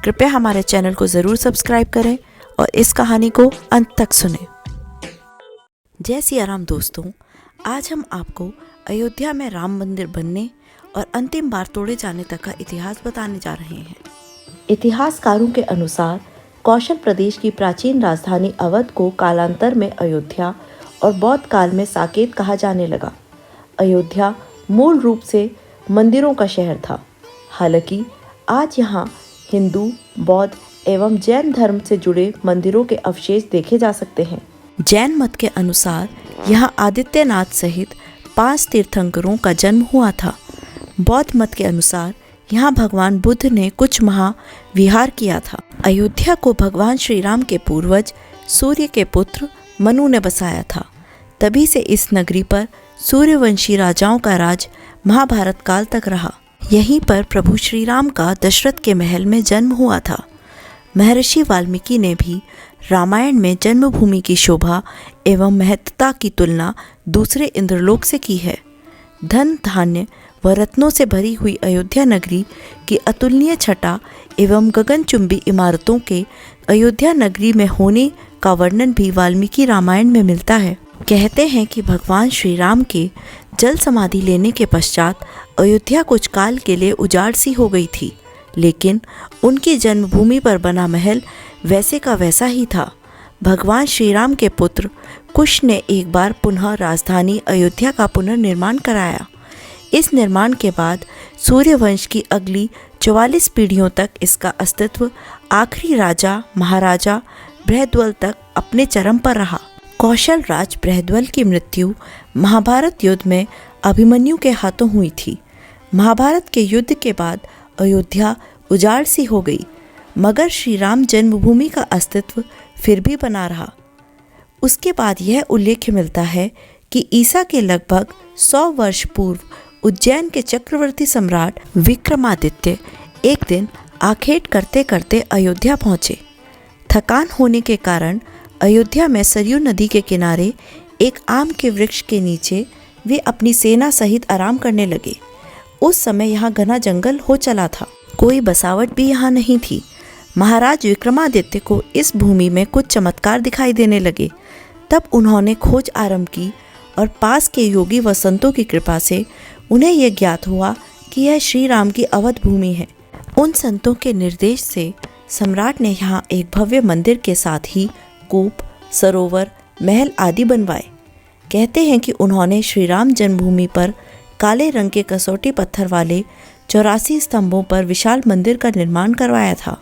कृपया हमारे चैनल को ज़रूर सब्सक्राइब करें और इस कहानी को अंत तक सुनें। जय सिया राम दोस्तों, आज हम आपको अयोध्या में राम मंदिर बनने और अंतिम बार तोड़े जाने तक का इतिहास बताने जा रहे हैं। इतिहासकारों के अनुसार कौशल प्रदेश की प्राचीन राजधानी अवध को कालांतर में अयोध्या और बौद्ध काल में साकेत कहा जाने लगा। अयोध्या मूल रूप से मंदिरों का शहर था। हालांकि आज यहाँ हिंदू, बौद्ध एवं जैन धर्म से जुड़े मंदिरों के अवशेष देखे जा सकते हैं। जैन मत के अनुसार यहाँ आदित्यनाथ सहित 5 तीर्थंकरों का जन्म हुआ था। बौद्ध मत के अनुसार यहाँ भगवान बुद्ध ने कुछ माह विहार किया था। अयोध्या को भगवान श्री राम के पूर्वज सूर्य के पुत्र मनु ने बसाया था। तभी से इस नगरी पर सूर्यवंशी राजाओं का राज महाभारत काल तक रहा। यहीं पर प्रभु श्री राम का दशरथ के महल में जन्म हुआ था। महर्षि वाल्मीकि ने भी रामायण में जन्मभूमि की शोभा एवं महत्ता की तुलना दूसरे इंद्रलोक से की है। धन, धान्य व रत्नों से भरी हुई अयोध्या नगरी की अतुलनीय छटा एवं गगनचुंबी इमारतों के अयोध्या नगरी में होने का वर्णन भी वाल्मीकि रामायण में मिलता है। कहते हैं कि भगवान श्री राम के जल समाधि लेने के पश्चात अयोध्या कुछ काल के लिए उजाड़ सी हो गई थी, लेकिन उनकी जन्मभूमि पर बना महल वैसे का वैसा ही था। भगवान श्री राम के पुत्र कुश ने एक बार पुनः राजधानी अयोध्या का पुनर्निर्माण कराया। इस निर्माण के बाद सूर्यवंश की अगली 44 पीढ़ियों तक इसका अस्तित्व आखिरी राजा महाराजा बृहद्वल तक अपने चरम पर रहा। कौशल राज बृहद्वल की मृत्यु महाभारत युद्ध में अभिमन्यु के हाथों हुई थी। महाभारत के युद्ध के बाद अयोध्या उजाड़ सी हो गई, मगर श्री राम जन्मभूमि का अस्तित्व फिर भी बना रहा। उसके बाद यह उल्लेख मिलता है कि ईसा के लगभग 100 वर्ष पूर्व उज्जैन के चक्रवर्ती सम्राट विक्रमादित्य एक दिन आखेट करते करते अयोध्या पहुँचे। थकान होने के कारण अयोध्या में सरयू नदी के किनारे एक आम के वृक्ष के नीचे वे अपनी सेना सहित आराम करने लगे। उस समय यहाँ घना जंगल हो चला था, कोई बसावट भी यहाँ नहीं थी। महाराज विक्रमादित्य को इस भूमि में कुछ चमत्कार दिखाई देने लगे। तब उन्होंने खोज आरंभ की और पास के योगी व संतों की कृपा से उन्हें यह ज्ञात हुआ कि यह श्री राम की अवध भूमि है। उन संतों के निर्देश से सम्राट ने यहाँ एक भव्य मंदिर के साथ ही कूप, सरोवर, महल आदि बनवाए। कहते हैं कि उन्होंने श्री राम जन्मभूमि पर काले रंग के कसौटी पत्थर वाले 84 स्तंभों पर विशाल मंदिर का निर्माण करवाया था।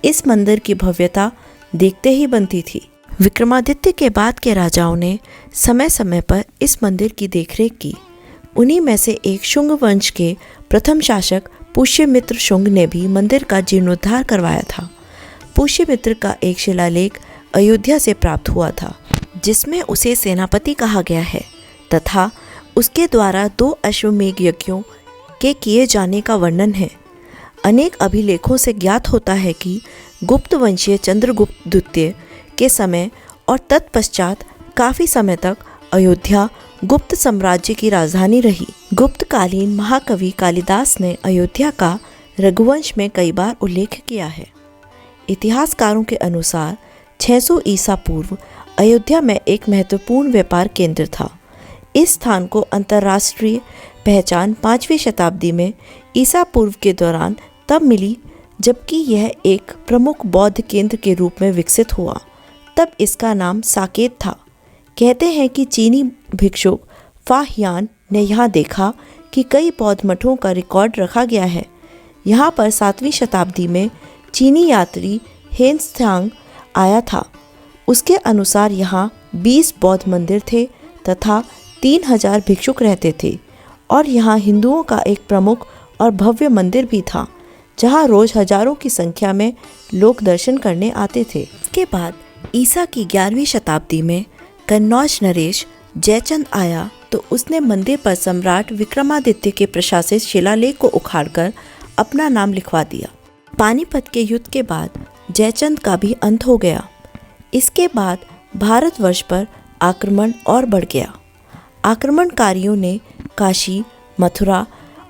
इस मंदिर की भव्यता देखते ही बनती थी। विक्रमादित्य के बाद के राजाओं ने समय समय पर इस मंदिर की देखरेख की। उन्हीं में से एक शुंग वंश के प्रथम शासक पुष्यमित्र शुंग ने भी मंदिर का जीर्णोद्धार करवाया था। पुष्यमित्र का एक शिलालेख अयोध्या से प्राप्त हुआ था, जिसमें उसे सेनापति कहा गया है तथा उसके द्वारा 2 अश्वमेघ यज्ञों के किए जाने का वर्णन है। अनेक अभिलेखों से ज्ञात होता है कि गुप्त वंशीय चंद्रगुप्त द्वितीय के समय और तत्पश्चात काफ़ी समय तक अयोध्या गुप्त साम्राज्य की राजधानी रही। गुप्तकालीन महाकवि कालिदास ने अयोध्या का रघुवंश में कई बार उल्लेख किया है। इतिहासकारों के अनुसार 600 ईसा पूर्व अयोध्या में एक महत्वपूर्ण व्यापार केंद्र था। इस स्थान को अंतर्राष्ट्रीय पहचान 5वीं शताब्दी में ईसा पूर्व के दौरान तब मिली, जबकि यह एक प्रमुख बौद्ध केंद्र के रूप में विकसित हुआ। तब इसका नाम साकेत था। कहते हैं कि चीनी भिक्षुक फाहियान ने यहाँ देखा कि कई बौद्ध मठों का रिकॉर्ड रखा गया है। यहाँ पर 7वीं शताब्दी में चीनी यात्री हेनत्सांग आया था। उसके अनुसार यहाँ 20 बौद्ध मंदिर थे तथा 3000 भिक्षुक रहते थे और यहाँ हिंदुओं का एक प्रमुख और भव्य मंदिर भी था, जहाँ रोज हजारों की संख्या में लोग दर्शन करने आते थे। इसके बाद ईसा की 11वीं शताब्दी में कन्नौज नरेश जयचंद आया तो उसने मंदिर पर सम्राट विक्रमादित्य के प्रशासित शिलालेख को उखाड़कर अपना नाम लिखवा दिया। पानीपत के युद्ध के बाद जयचंद का भी अंत हो गया। इसके बाद भारतवर्ष पर आक्रमण और बढ़ गया। आक्रमणकारियों ने काशी, मथुरा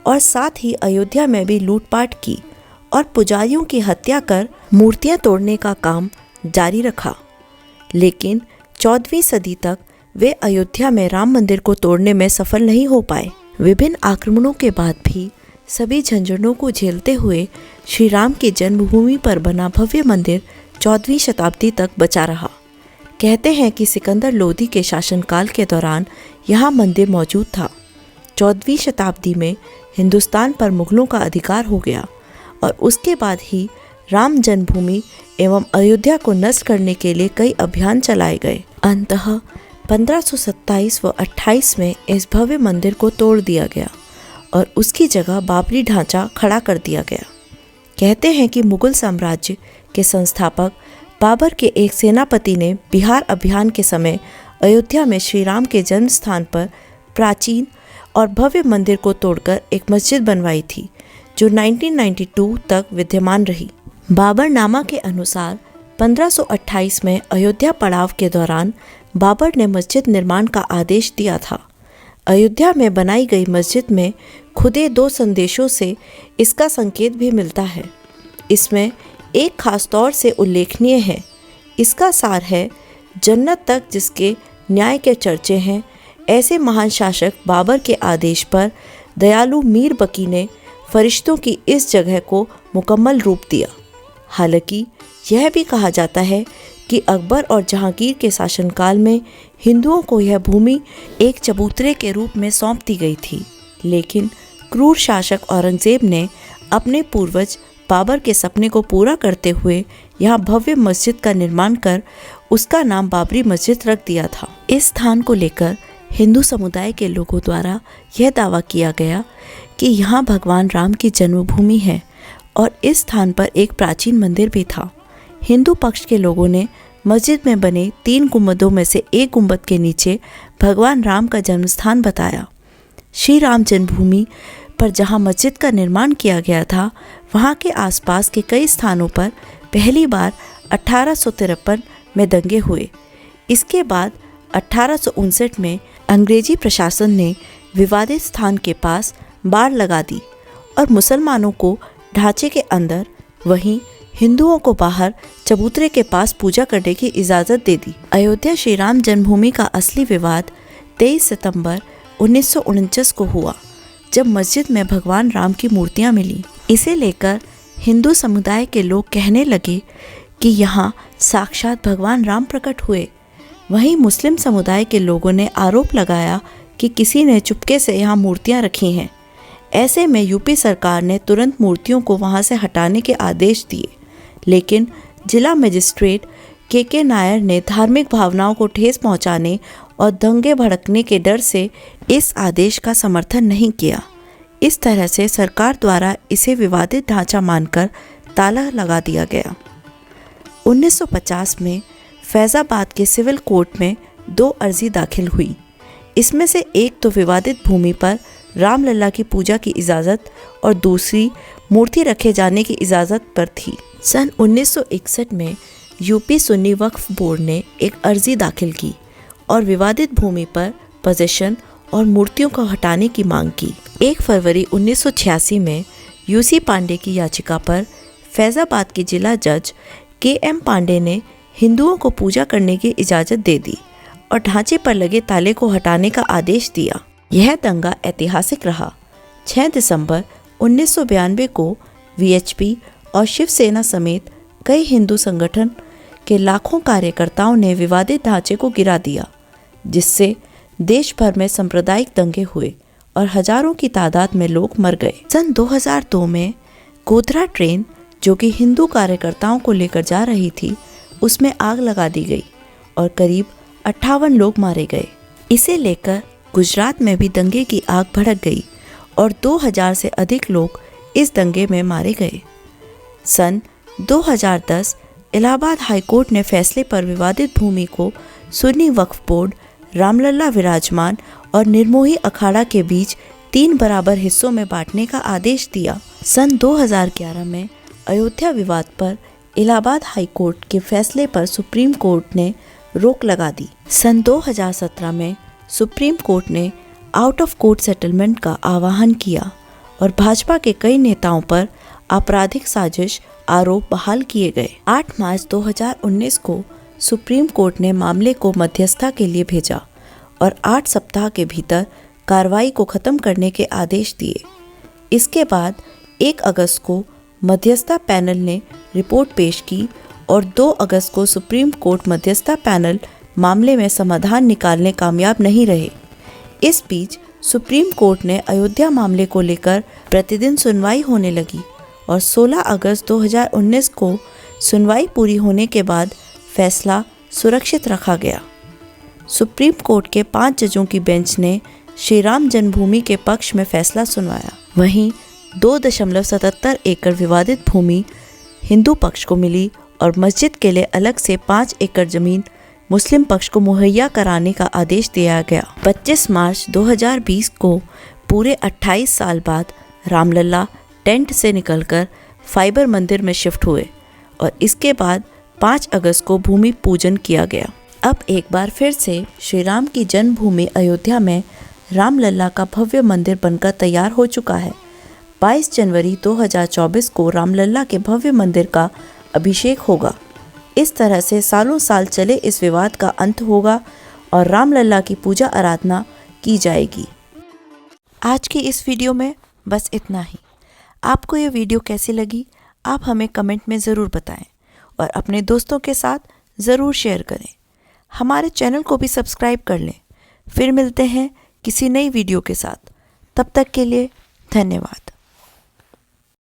और साथ ही अयोध्या में भी लूटपाट की और पुजारियों की हत्या कर मूर्तियां तोड़ने का काम जारी रखा। लेकिन 14वीं सदी तक वे अयोध्या में राम मंदिर को तोड़ने में सफल नहीं हो पाए। विभिन्न आक्रमणों के बाद भी सभी झंझटों को झेलते हुए श्री राम की जन्मभूमि पर बना भव्य मंदिर 14वीं शताब्दी तक बचा रहा। कहते हैं कि सिकंदर लोदी के शासनकाल के दौरान यहाँ मंदिर मौजूद था। 14वीं शताब्दी में हिंदुस्तान पर मुगलों का अधिकार हो गया और उसके बाद ही राम जन्मभूमि एवं अयोध्या को नष्ट करने के लिए कई अभियान चलाए गए। अंततः 1527 व 28 में इस भव्य मंदिर को तोड़ दिया गया और उसकी जगह बाबरी ढांचा खड़ा कर दिया गया। कहते हैं कि मुगल साम्राज्य के संस्थापक बाबर के एक सेनापति ने बिहार अभियान के समय अयोध्या में श्री राम के जन्म स्थान पर प्राचीन और भव्य मंदिर को तोड़कर एक मस्जिद बनवाई थी, जो 1992 तक विद्यमान रही। बाबरनामा के अनुसार 1528 में अयोध्या पड़ाव के दौरान बाबर ने मस्जिद निर्माण का आदेश दिया था। अयोध्या में बनाई गई मस्जिद में खुदे 2 संदेशों से इसका संकेत भी मिलता है। इसमें एक खास तौर से उल्लेखनीय है। इसका सार है, जन्नत तक जिसके न्याय के चर्चे हैं, ऐसे महान शासक बाबर के आदेश पर दयालु मीर बकी ने फरिश्तों की इस जगह को मुकम्मल रूप दिया। हालांकि यह भी कहा जाता है कि अकबर और जहांगीर के शासनकाल में हिंदुओं को यह भूमि एक चबूतरे के रूप में सौंप दी गई थी, लेकिन क्रूर शासक औरंगजेब ने अपने पूर्वज बाबर के सपने को पूरा करते हुए यहाँ भव्य मस्जिद का निर्माण कर उसका नाम बाबरी मस्जिद रख दिया था। इस स्थान को लेकर हिंदू समुदाय के लोगों द्वारा यह दावा किया गया कि यहाँ भगवान राम की जन्मभूमि है और इस स्थान पर एक प्राचीन मंदिर भी था। हिंदू पक्ष के लोगों ने मस्जिद में बने 3 गुंबदों में से एक गुंबद के नीचे भगवान राम का जन्मस्थान बताया। श्री राम जन्मभूमि पर जहां मस्जिद का निर्माण किया गया था, वहां के आसपास के कई स्थानों पर पहली बार 1853 में दंगे हुए। इसके बाद 1859 में अंग्रेजी प्रशासन ने विवादित स्थान के पास बाड़ लगा दी और मुसलमानों को ढांचे के अंदर, वहीं हिंदुओं को बाहर चबूतरे के पास पूजा करने की इजाज़त दे दी। अयोध्या श्री राम जन्मभूमि का असली विवाद 23 सितंबर 1949 को हुआ, जब मस्जिद में भगवान राम की मूर्तियां मिली। इसे लेकर हिंदू समुदाय के लोग कहने लगे कि यहाँ साक्षात भगवान राम प्रकट हुए। वहीं मुस्लिम समुदाय के लोगों ने आरोप लगाया कि किसी ने चुपके से यहाँ मूर्तियां रखी हैं। ऐसे में यूपी सरकार ने तुरंत मूर्तियों को वहाँ से हटाने के आदेश दिए, लेकिन जिला मजिस्ट्रेट के नायर ने धार्मिक भावनाओं को ठेस पहुंचाने और दंगे भड़कने के डर से इस आदेश का समर्थन नहीं किया। इस तरह से सरकार द्वारा इसे विवादित ढांचा मानकर ताला लगा दिया गया। 1950 में फैज़ाबाद के सिविल कोर्ट में 2 अर्जी दाखिल हुई। इसमें से एक तो विवादित भूमि पर रामलला की पूजा की इजाज़त और दूसरी मूर्ति रखे जाने की इजाज़त पर थी। सन 1961 में यूपी सुन्नी वक्फ बोर्ड ने एक अर्जी दाखिल की और विवादित भूमि पर पोजीशन और मूर्तियों को हटाने की मांग की। 1 फरवरी 1986 में यूसी पांडे की याचिका पर फैज़ाबाद के जिला जज KM पांडे ने हिंदुओं को पूजा करने की इजाज़त दे दी और ढांचे पर लगे ताले को हटाने का आदेश दिया। यह दंगा ऐतिहासिक रहा। 6 दिसंबर 1992 को VHP और शिवसेना समेत कई हिंदू संगठन के लाखों कार्यकर्ताओं ने विवादित ढांचे को गिरा दिया, जिससे देश भर में सांप्रदायिक दंगे हुए और हजारों की तादाद में लोग मर गए। सन 2002 में गोधरा ट्रेन, जो कि हिंदू कार्यकर्ताओं को लेकर जा रही थी, उसमें आग लगा दी गई और करीब 58 लोग मारे गए। इसे लेकर गुजरात में भी दंगे की आग भड़क गई और 2000 से अधिक लोग इस दंगे में मारे गए। सन 2010 इलाहाबाद हाईकोर्ट ने फैसले पर विवादित भूमि को सुन्नी वक्फ बोर्ड, रामलला विराजमान और निर्मोही अखाड़ा के बीच 3 बराबर हिस्सों में बांटने का आदेश दिया। सन 2011 में अयोध्या विवाद पर इलाहाबाद हाईकोर्ट के फैसले पर सुप्रीम कोर्ट ने रोक लगा दी। सन 2017 में सुप्रीम कोर्ट ने आउट ऑफ कोर्ट सेटलमेंट का आह्वान किया और भाजपा के कई नेताओं पर आपराधिक साजिश आरोप बहाल किए गए। 8 मार्च 2019 को सुप्रीम कोर्ट ने मामले को मध्यस्थता के लिए भेजा और 8 सप्ताह के भीतर कार्रवाई को खत्म करने के आदेश दिए। इसके बाद 1 अगस्त को मध्यस्थता पैनल ने रिपोर्ट पेश की और 2 अगस्त को सुप्रीम कोर्ट मध्यस्थता पैनल मामले में समाधान निकालने कामयाब नहीं रहे। इस बीच सुप्रीम कोर्ट ने अयोध्या मामले को लेकर प्रतिदिन सुनवाई होने लगी और 16 अगस्त 2019 को सुनवाई पूरी होने के बाद फैसला सुरक्षित रखा गया। सुप्रीम कोर्ट के 5 जजों की बेंच ने श्री राम जन्मभूमि के पक्ष में फैसला सुनवाया। वहीं 2.77 एकड़ विवादित भूमि हिंदू पक्ष को मिली और मस्जिद के लिए अलग से 5 एकड़ जमीन मुस्लिम पक्ष को मुहैया कराने का आदेश दिया गया। 25 मार्च 2020 को पूरे 28 साल बाद रामलला टेंट से निकलकर फाइबर मंदिर में शिफ्ट हुए और इसके बाद 5 अगस्त को भूमि पूजन किया गया। अब एक बार फिर से श्री राम की जन्मभूमि अयोध्या में रामलला का भव्य मंदिर बनकर तैयार हो चुका है। 22 जनवरी 2024 को रामलला के भव्य मंदिर का अभिषेक होगा। इस तरह से सालों साल चले इस विवाद का अंत होगा और रामलला की पूजा आराधना की जाएगी। आज की इस वीडियो में बस इतना ही। आपको ये वीडियो कैसी लगी आप हमें कमेंट में ज़रूर बताएं और अपने दोस्तों के साथ ज़रूर शेयर करें। हमारे चैनल को भी सब्सक्राइब कर लें। फिर मिलते हैं किसी नई वीडियो के साथ। तब तक के लिए धन्यवाद।